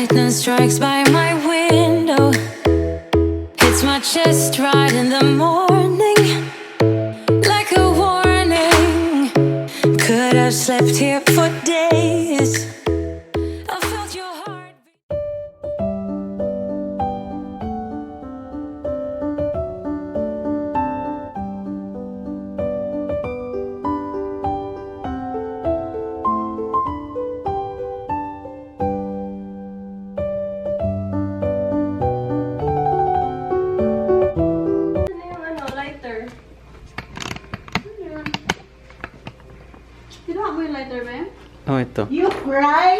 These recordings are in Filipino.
lightning strikes by my window, hits my chest right in the morning, like a warning. Could have slept here for days. I felt your heart. Oh, ito. You cry?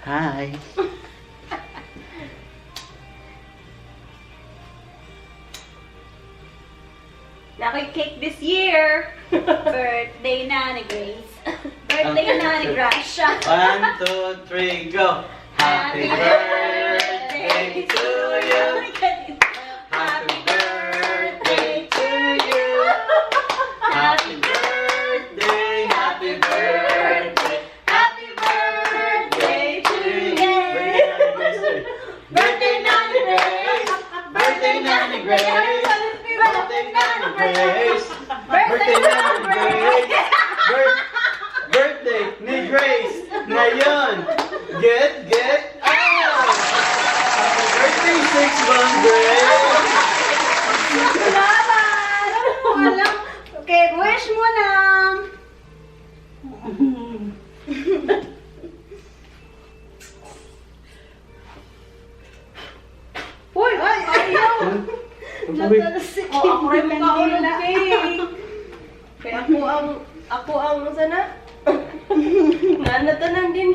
Hi. Lucky cake this year. Birthday na ni Grace. Birthday na ni Gracia. 1, 2, 3, go! Happy birthday to you! Happy birthday to you! Happy birthday, happy birthday, happy birthday to you! Birthday na ni Grace! Birthday na ni Grace! Birthday na ni Grace! Birthday na ni Grace! Birthday ni Grace! Ngayon! Get out! Happy birthday, 6 Grace! Salamat! Alam. Okay, wish mo na. Uy! Ay! Ayaw! Ako rin makaulog cake. Kaya ako ang sana. Nanatanan din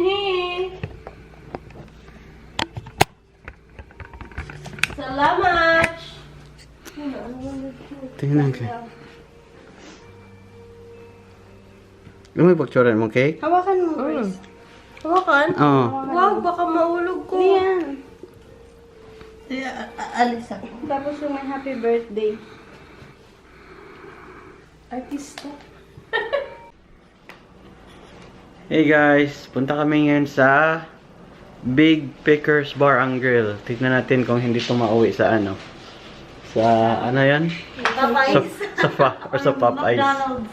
Salamat! Tingnan ka. Ano may pagtsuran mo, cake? Hawakan mo, Grace. Hawakan? Oo. Wag, baka maulog ko. Yan. Alis ako. Tapos yung may happy birthday. Artista. Hey guys, punta kami ngayon sa Big Pickers Bar and Grill. Tignan natin kung hindi ito mauwi sa ano. Sa ano yan? Popeyes. Sa Popeyes. McDonald's.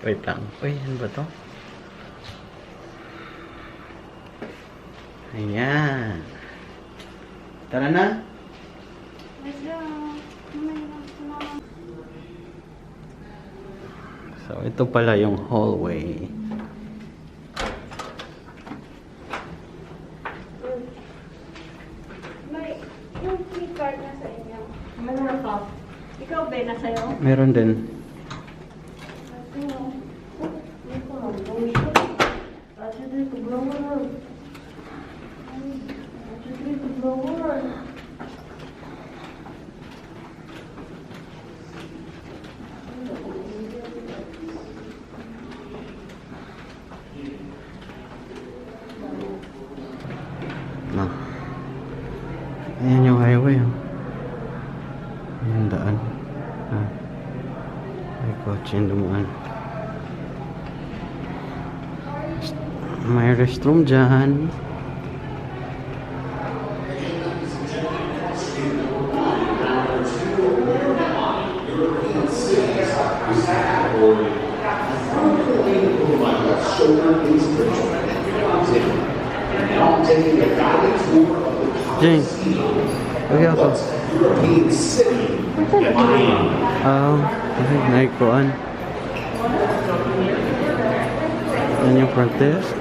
Wait lang. Uy, ano ba to? Ayan. Tara na. Let's go. So, ito pala yung hallway. May yung key card na sa inyo. Meron ka. Ikaw ba na sa'yo? Meron din. No. Ayan yung highway. Oh. Ayan daan. Ah. May kotse yung dumaan. May restroom dyan. Jane, okay ako. Okay, naikuan. Yan yung front desk.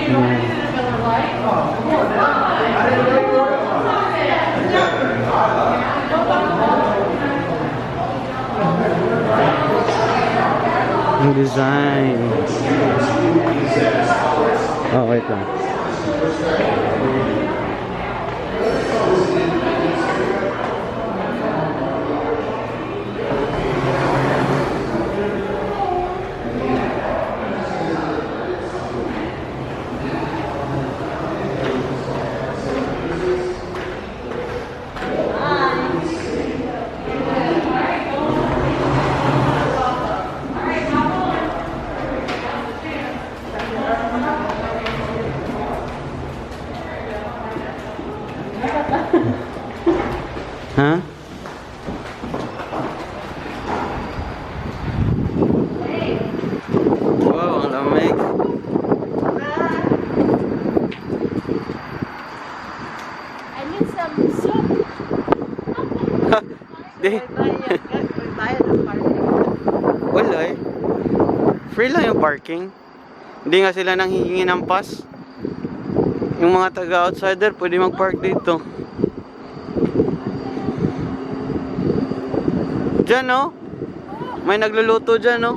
Yan. Yung design. Oh, wait lang. Ha? Wow, ang lamig. I need some soup. Di. Wala eh. Free lang yung parking. Hindi nga sila nang hihingi ng pass. Yung mga taga-outsider pwede mag-park dito. Diyan no? May nagluluto dyan no?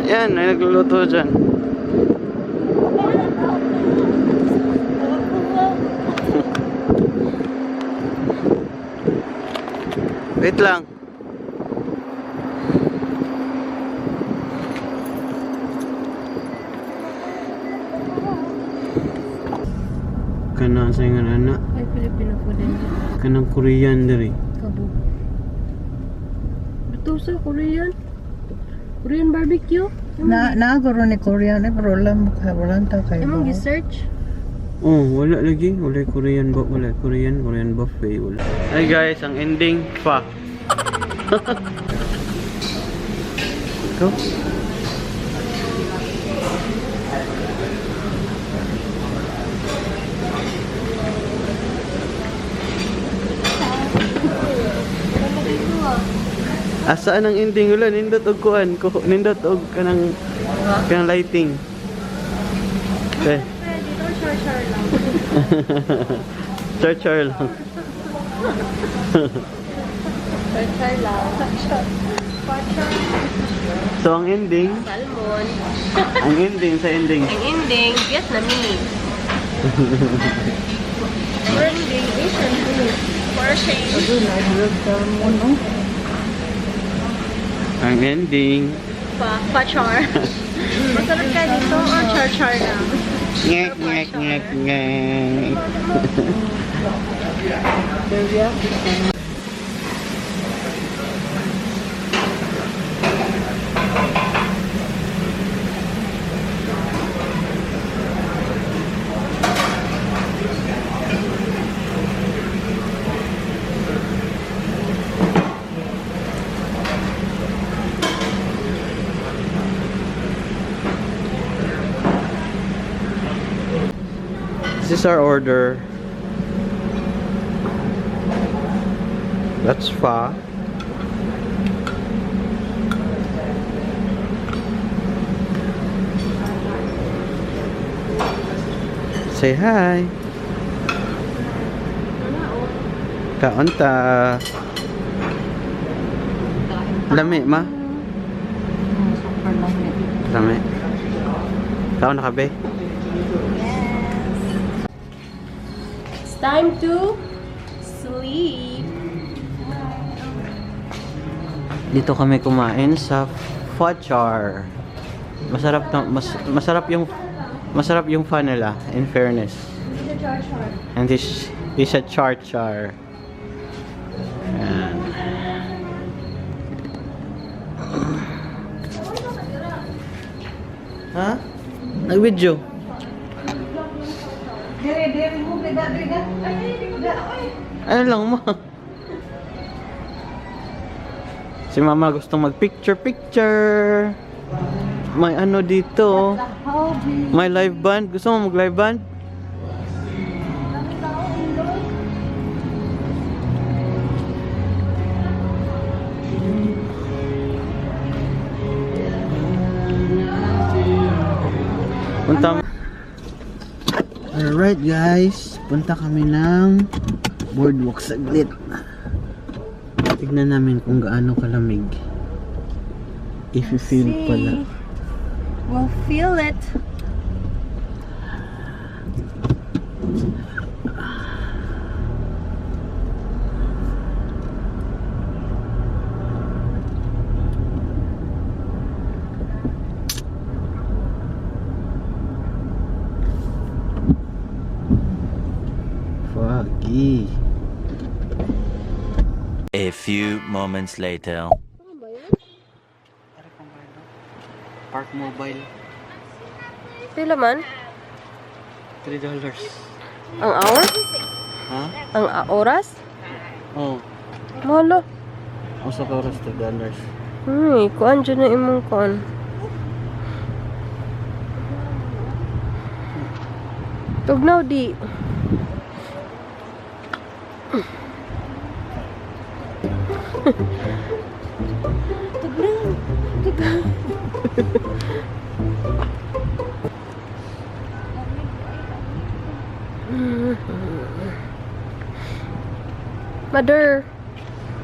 Yan, may nagluluto dyan. Wait lang. Kana sa nga anak. Ay, Filipino food din. Kanang Korean diri. Kabog. Ito sa Korean. Korean barbecue. Naguro ni Korean pero walang ta kayo. Emang gi-search? Oh, wala lagi. Wala Korean Korean buffet wala. Hi guys, ang ending pa. Go. Asaan ang ending ulan? Nindot og kuan, nindot og kanang lighting. Okay. Dito, char-char lang. Char-char lang. Char-char lang. Pho Char. So ang ending, Salmon. ang ending sa ending. Ang ending, Vietnamese. Ending, Asian food. For shame. Ang ending. Pho Char. Masarap ka dito o char-char lang? Ngek, ngek, ngek, ngek. This is our order. That's pho. Say hi. Kaon ta. Lami ma? Super lamig. Lami. Kaon na ka be? It's time to sleep. Dito kami kumain sa Pho Char. Masarap yung pho nila, in fairness. And this is a char. Ayan. Ha? Nag-video. Dere mo beda. Ano lang mo? Si mama gustong mag-picture. May ano dito. May live band. Gusto mo mag-live band? Punta. Alright guys, punta kami ng boardwalk saglit. Tignan namin kung gaano kalamig. If you feel pala. We'll feel it. Foggy. A few moments later. Park mobile. Pila man? $3. Ang hour? Ha? Ang oras? Oh, Mala. usa ka oras $2. Kuan dyan na imong kuan. Tugnaw di. Mother,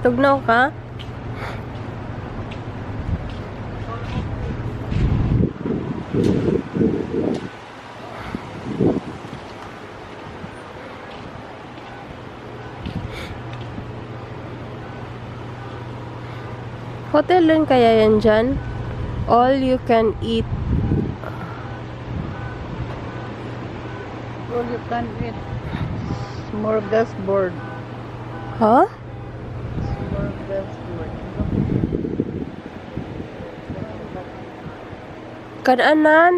tugnaw ka? Hotel din kaya yan dyan? All you can eat. All you can eat. Smorgasbord. Huh? Smorgasbord. Kananan?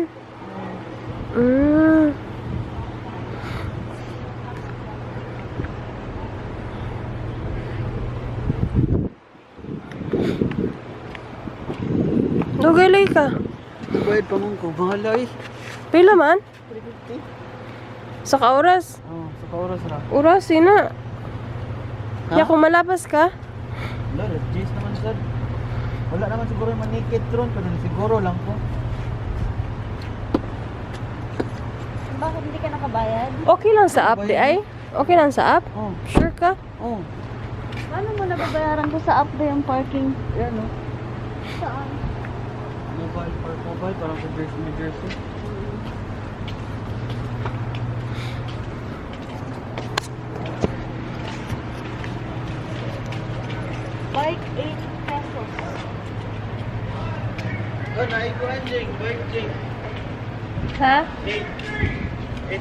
Dugalay ka. bayad pa mong ko. Bahala eh. Pila man? 350. Sa ka-oras? Oh, sa ka-oras ra. Oras, na. Ha? Ya kung malapas ka? Wala, J's naman sad. Wala naman siguro yung manikit ron. Pero siguro lang po. Bakit hindi ka nakabayad? Okay lang sa app, di ay? Okay lang sa app? Oh, Sure ka? oh. Paano mo nababayaran ko sa app ba yung parking? Yan o. Saan? Mobile, park mobile. Parang sa Jersey, New Jersey. Bike 8 pesos. Oh, naikuan Jing. Bike Jing. Ha? $8.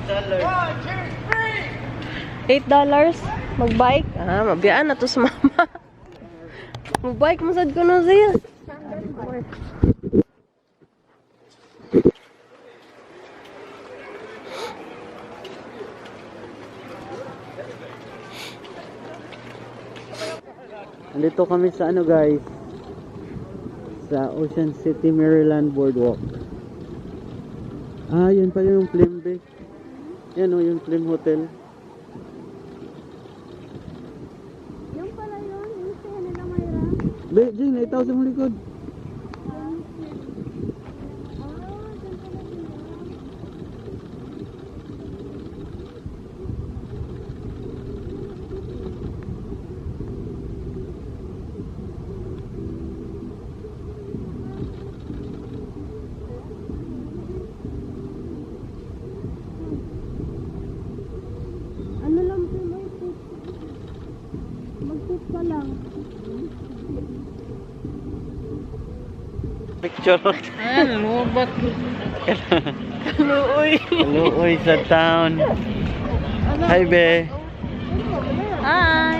$8? Mag-bike? Ah, mabiyaan na to sa mama. Mag-bike, masad ko na siya. Andito kami sa ano guys, sa Ocean City Maryland Boardwalk. Ah, yun pala yung Plim Bay. Yan o, yung Plim Hotel. Yung pala yun, yung siya nila Mayra. Be, Jing, naitaw sa mong likod. Ano lang po may tip? Mag-tip ka lang. Picture. Ayan, lubat. Luoy. Luoy sa town. Hi, Be. Hi!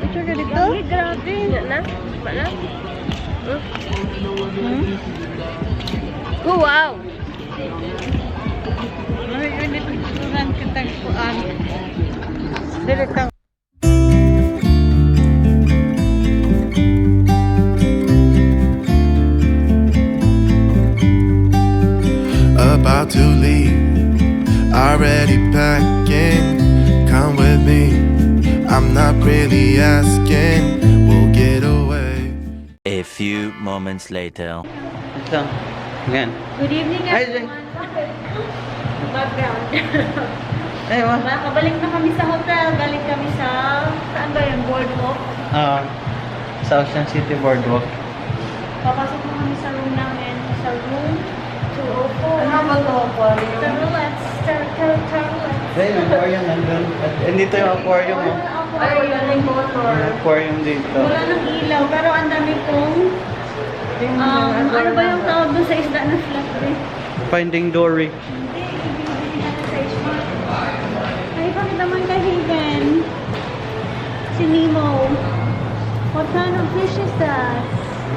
Picture ka dito? Ay, grabe. Yan na? Ba na? Oh, wow! May unit restaurant kitang kuan. Dili kang about to leave, already packing. Come with me, I'm not really asking. We'll get away. A few moments later. Ito. Yan. Good evening, Hi, Jing. everyone. Background. Ay, wa. Makabalik na kami sa hotel. Galing kami sa, saan ba yung boardwalk? Sa Ocean City Boardwalk. Papasok na kami sa room namin. Sa room 204. ano ba to aquarium? Tarulettes. Tarulettes. Ayun, yung aquarium nandun. At dito yung aquarium mo. Ay, wala rin motor. Yung aquarium dito. Wala nang ilaw, pero ang dami kong ano ba yung tawag doon sa isda na flatbread? Finding Dory. Hindi, ibigay natin sa isda. Ay, bakit naman kay Haven? Si Nemo. What kind of fish is that?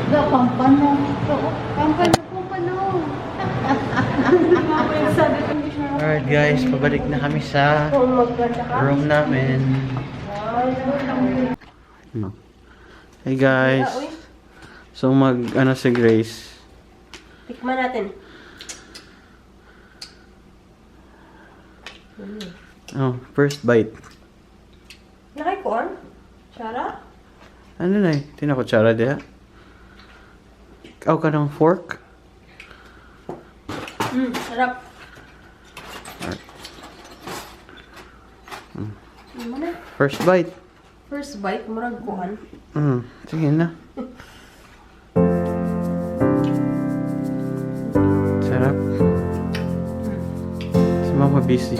Pampano. Pampano. Alright guys, pabalik na kami sa room namin. Hey guys. So ano si Grace? Tikman natin. Oh, first bite. Nakikuan? Chara? Ano na eh? Tinakutsara diha? Ikaw ka ng fork? Sarap. First bite. First bite, murag kuan. Sige na. Sarap. Si Mama busy.